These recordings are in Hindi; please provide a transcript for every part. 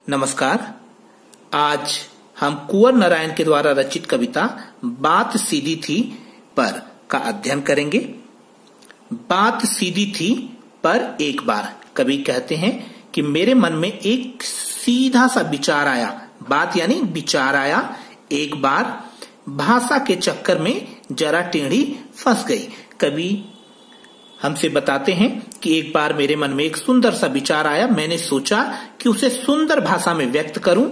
नमस्कार। आज हम कुंवर नारायण के द्वारा रचित कविता बात सीधी थी पर का अध्ययन करेंगे। बात सीधी थी पर एक बार। कवि कहते हैं कि मेरे मन में एक सीधा सा विचार आया। बात यानी विचार आया। एक बार भाषा के चक्कर में जरा टेढ़ी फंस गई। कवि हमसे बताते हैं कि एक बार मेरे मन में एक सुंदर सा विचार आया। मैंने सोचा कि उसे सुंदर भाषा में व्यक्त करूं,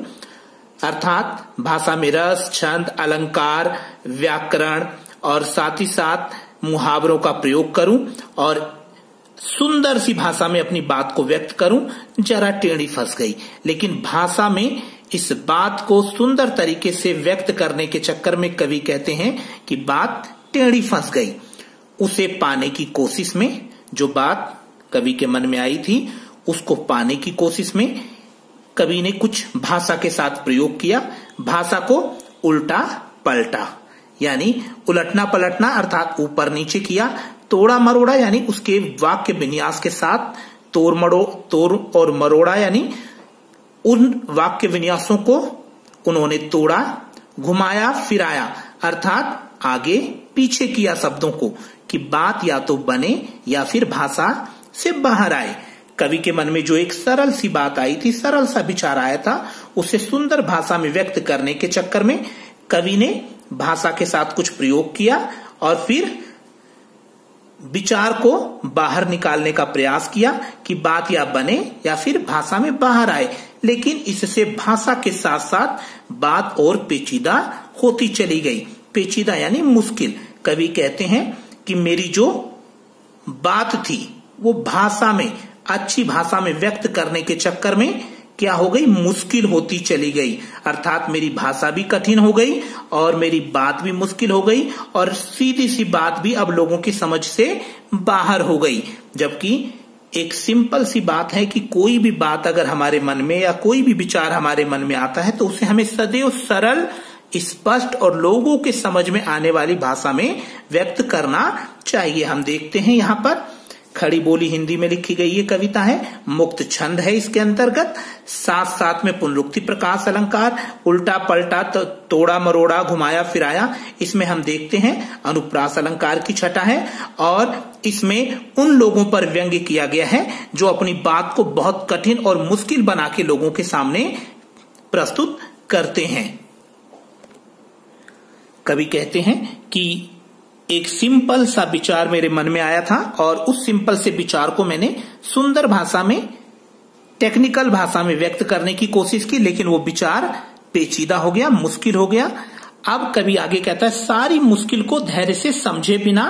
अर्थात भाषा में रस, छंद, अलंकार, व्याकरण और साथ ही साथ मुहावरों का प्रयोग करूं और सुंदर सी भाषा में अपनी बात को व्यक्त करूं। जरा टेढ़ी फंस गई, लेकिन भाषा में इस बात को सुंदर तरीके से व्यक्त करने के चक्कर में कवि कहते हैं कि बात टेढ़ी फंस गई। उसे पाने की कोशिश में, जो बात कवि के मन में आई थी उसको पाने की कोशिश में कवि ने कुछ भाषा के साथ प्रयोग किया। भाषा को उल्टा पलटा यानी उलटना पलटना अर्थात ऊपर नीचे किया। तोड़ा मरोड़ा यानी उसके वाक्य विन्यास के साथ तोड़ और मरोड़ा यानी उन वाक्य विन्यासों को उन्होंने तोड़ा। घुमाया फिराया अर्थात आगे पीछे किया शब्दों को कि बात या तो बने या फिर भाषा से बाहर आए। कवि के मन में जो एक सरल सी बात आई थी, सरल सा विचार आया था, उसे सुंदर भाषा में व्यक्त करने के चक्कर में कवि ने भाषा के साथ कुछ प्रयोग किया और फिर विचार को बाहर निकालने का प्रयास किया कि बात या बने या फिर भाषा में बाहर आए। लेकिन इससे भाषा के साथ साथ बात और पेचीदा होती चली गई। पेचीदा यानी मुश्किल। कवि कहते हैं कि मेरी जो बात थी वो भाषा में, अच्छी भाषा में व्यक्त करने के चक्कर में क्या हो गई, मुश्किल होती चली गई। अर्थात मेरी भाषा भी कठिन हो गई और मेरी बात भी मुश्किल हो गई और सीधी सी बात भी अब लोगों की समझ से बाहर हो गई। जबकि एक सिंपल सी बात है कि कोई भी बात अगर हमारे मन में या कोई भी विचार हमारे मन में आता है तो उसे हमें सदैव सरल, स्पष्ट और लोगों के समझ में आने वाली भाषा में व्यक्त करना चाहिए। हम देखते हैं यहाँ पर खड़ी बोली हिंदी में लिखी गई ये कविता है। मुक्त छंद है इसके अंतर्गत। साथ साथ में पुनरुक्ति प्रकाश अलंकार, उल्टा पलटा, तोड़ा मरोड़ा, घुमाया फिराया, इसमें हम देखते हैं अनुप्रास अलंकार की छटा है और इसमें उन लोगों पर व्यंग्य किया गया है जो अपनी बात को बहुत कठिन और मुश्किल बना के लोगों के सामने प्रस्तुत करते हैं। कवि कहते हैं कि एक सिंपल सा विचार मेरे मन में आया था और उस सिंपल से विचार को मैंने सुंदर भाषा में, टेक्निकल भाषा में व्यक्त करने की कोशिश की, लेकिन वो विचार पेचीदा हो गया, मुश्किल हो गया। अब कवि आगे कहता है सारी मुश्किल को धैर्य से समझे बिना।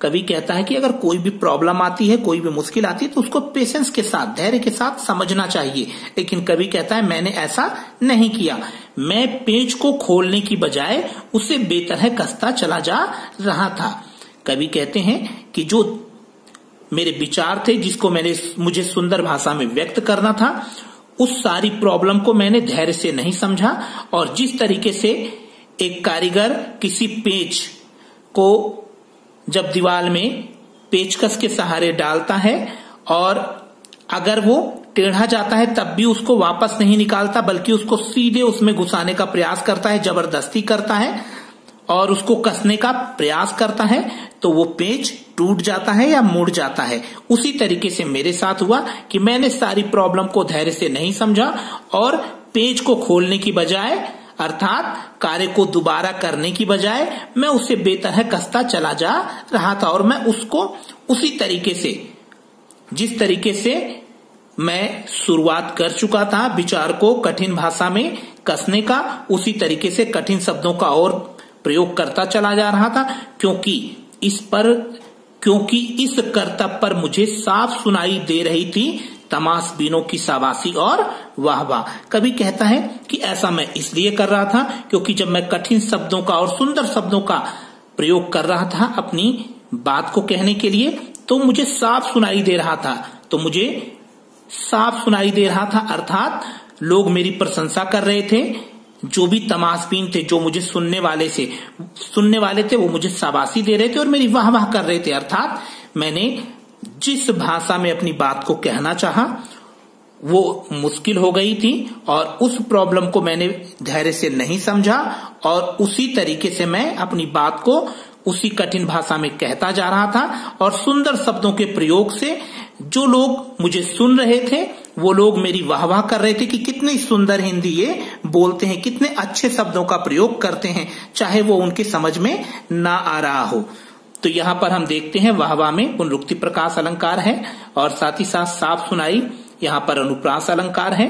कवि कहता है कि अगर कोई भी प्रॉब्लम आती है, कोई भी मुश्किल आती है तो उसको पेशेंस के साथ, धैर्य के साथ समझना चाहिए। लेकिन कवि कहता है मैंने ऐसा नहीं किया। मैं पेच को खोलने की बजाय उसे बेतरह कसता चला जा रहा था। कवि कहते हैं कि जो मेरे विचार थे जिसको मुझे सुंदर भाषा में व्यक्त करना था, उस सारी प्रॉब्लम को मैंने धैर्य से नहीं समझा। और जिस तरीके से एक कारीगर किसी पेच को जब दीवार में पेचकस के सहारे डालता है और अगर वो टेढ़ा जाता है तब भी उसको वापस नहीं निकालता, बल्कि उसको सीधे उसमें घुसाने का प्रयास करता है, जबरदस्ती करता है और उसको कसने का प्रयास करता है, तो वो पेच टूट जाता है या मुड़ जाता है। उसी तरीके से मेरे साथ हुआ कि मैंने सारी प्रॉब्लम को धैर्य से नहीं समझा और पेच को खोलने की बजाय, अर्थात कार्य को दोबारा करने की बजाय मैं उसे बेतरह कसता चला जा रहा था और मैं उसको उसी तरीके से, जिस तरीके से मैं शुरुआत कर चुका था विचार को कठिन भाषा में कसने का, उसी तरीके से कठिन शब्दों का और प्रयोग करता चला जा रहा था, क्योंकि इस करतब पर मुझे साफ सुनाई दे रही थी तमाशबीनों की शाबाशी और वाह वाह। कवि कहता है कि ऐसा मैं इसलिए कर रहा था क्योंकि जब मैं कठिन शब्दों का और सुंदर शब्दों का प्रयोग कर रहा था अपनी बात को कहने के लिए, तो मुझे साफ सुनाई दे रहा था। तो मुझे साफ सुनाई दे रहा था अर्थात लोग मेरी प्रशंसा कर रहे थे। जो भी तमाशबीन थे, जो मुझे सुनने वाले थे, वो मुझे शाबाशी दे रहे थे और मेरी वाह वाह कर रहे थे। अर्थात मैंने जिस भाषा में अपनी बात को कहना चाहा वो मुश्किल हो गई थी और उस प्रॉब्लम को मैंने धैर्य से नहीं समझा और उसी तरीके से मैं अपनी बात को उसी कठिन भाषा में कहता जा रहा था और सुंदर शब्दों के प्रयोग से जो लोग मुझे सुन रहे थे वो लोग मेरी वाहवाह कर रहे थे कि कितनी सुंदर हिंदी ये बोलते हैं, कितने अच्छे शब्दों का प्रयोग करते हैं, चाहे वो उनके समझ में ना आ रहा हो। तो यहाँ पर हम देखते हैं वाहवाह में पुनरुक्ति प्रकाश अलंकार है और साथ ही साथ साफ सुनाई यहाँ पर अनुप्रास अलंकार है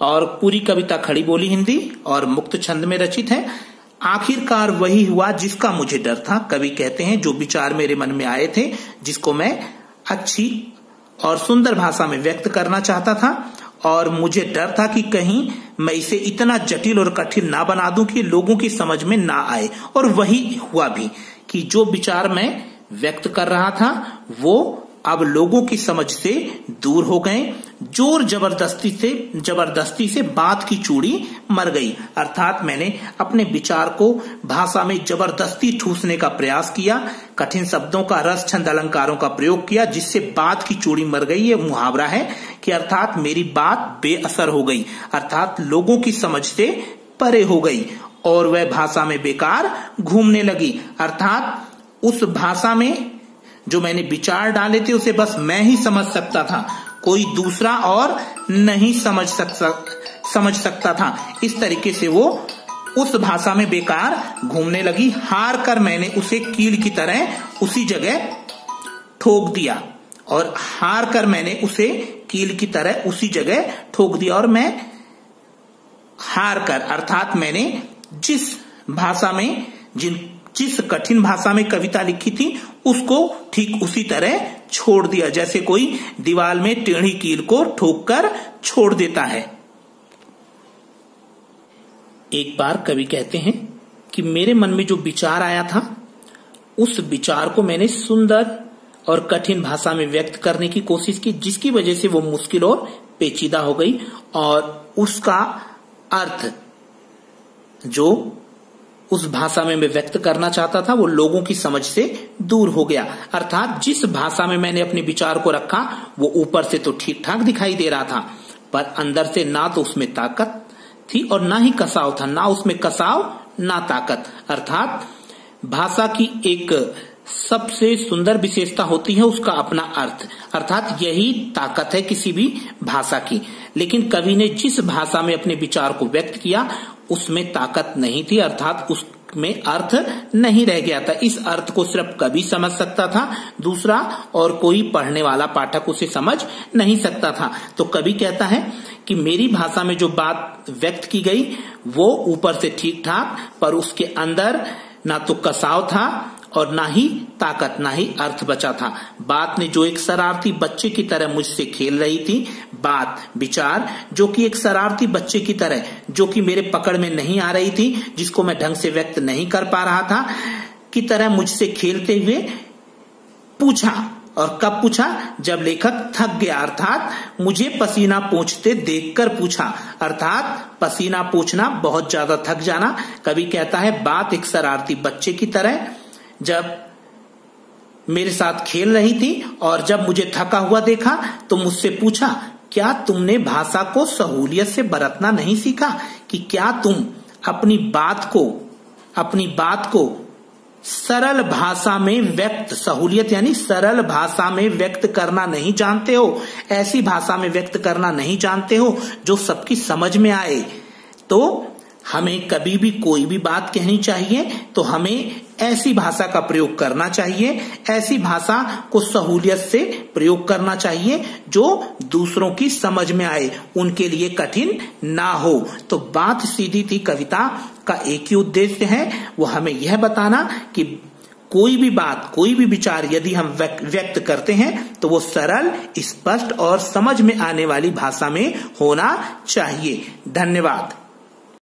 और पूरी कविता खड़ी बोली हिंदी और मुक्त छंद में रचित है। आखिरकार वही हुआ जिसका मुझे डर था। कवि कहते हैं जो विचार मेरे मन में आए थे, जिसको मैं अच्छी और सुंदर भाषा में व्यक्त करना चाहता था और मुझे डर था कि कहीं मैं इसे इतना जटिल और कठिन ना बना दूं कि लोगों की समझ में ना आए। और वही हुआ भी कि जो विचार मैं व्यक्त कर रहा था वो अब लोगों की समझ से दूर हो गए। जोर जबरदस्ती से बात की चूड़ी मर गई, अर्थात मैंने अपने विचार को भाषा में जबरदस्ती ठूसने का प्रयास किया, कठिन शब्दों का रस छंद अलंकारों का प्रयोग किया जिससे बात की चूड़ी मर गई। ये मुहावरा है कि अर्थात मेरी बात बेअसर हो गई, अर्थात लोगों की समझ से परे हो गई और वह भाषा में बेकार घूमने लगी। अर्थात उस भाषा में जो मैंने विचार डाले थे उसे बस मैं ही समझ सकता था, कोई दूसरा और नहीं समझ सकता था। इस तरीके से वो उस भाषा में बेकार घूमने लगी। हार कर मैंने उसे कील की तरह उसी जगह ठोक दिया और हार कर मैंने उसे कील की तरह उसी जगह ठोक दिया और मैं हार कर अर्थात मैंने जिस कठिन भाषा में कविता लिखी थी उसको ठीक उसी तरह छोड़ दिया, जैसे कोई दीवार में टेढ़ी कील को ठोक कर छोड़ देता है। एक बार कवि कहते हैं कि मेरे मन में जो विचार आया था उस विचार को मैंने सुंदर और कठिन भाषा में व्यक्त करने की कोशिश की, जिसकी वजह से वो मुश्किल और पेचीदा हो गई और उसका अर्थ जो उस भाषा में मैं व्यक्त करना चाहता था वो लोगों की समझ से दूर हो गया। अर्थात जिस भाषा में मैंने अपने विचार को रखा वो ऊपर से तो ठीक ठाक दिखाई दे रहा था, पर अंदर से ना तो उसमें ताकत थी और ना ही कसाव था, ना उसमें कसाव ना ताकत। अर्थात भाषा की एक सबसे सुंदर विशेषता होती है उसका अपना अर्थ, अर्थात यही ताकत है किसी भी भाषा की। लेकिन कवि ने जिस भाषा में अपने विचार को व्यक्त किया उसमें ताकत नहीं थी, अर्थात उसमें अर्थ नहीं रह गया था। इस अर्थ को सिर्फ कवि समझ सकता था, दूसरा और कोई पढ़ने वाला पाठक उसे समझ नहीं सकता था। तो कवि कहता है कि मेरी भाषा में जो बात व्यक्त की गई वो ऊपर से ठीक ठाक, पर उसके अंदर ना तो कसाव था और ना ही ताकत, ना ही अर्थ बचा था। बात ने जो एक शरारती बच्चे की तरह मुझसे खेल रही थी, बात विचार जो कि एक शरारती बच्चे की तरह, जो कि मेरे पकड़ में नहीं आ रही थी, जिसको मैं ढंग से व्यक्त नहीं कर पा रहा था, की तरह मुझसे खेलते हुए पूछा। और कब पूछा? जब लेखक थक गया, अर्थात मुझे पसीना पोंछते देखकर पूछा, अर्थात पसीना पोंछना, बहुत ज्यादा थक जाना। कवि कहता है बात एक शरारती बच्चे की तरह जब मेरे साथ खेल रही थी और जब मुझे थका हुआ देखा तो मुझसे पूछा, क्या तुमने भाषा को सहूलियत से बरतना नहीं सीखा? कि क्या तुम अपनी बात को सरल भाषा में व्यक्त, सहूलियत यानी सरल भाषा में व्यक्त करना नहीं जानते हो, ऐसी भाषा में व्यक्त करना नहीं जानते हो जो सबकी समझ में आए। तो हमें कभी भी कोई भी बात कहनी चाहिए तो हमें ऐसी भाषा का प्रयोग करना चाहिए, ऐसी भाषा को सहूलियत से प्रयोग करना चाहिए जो दूसरों की समझ में आए, उनके लिए कठिन ना हो। तो बात सीधी थी कविता का एक ही उद्देश्य है, वो हमें यह बताना कि कोई भी बात, कोई भी विचार यदि हम व्यक्त करते हैं तो वो सरल, स्पष्ट और समझ में आने वाली भाषा में होना चाहिए। धन्यवाद।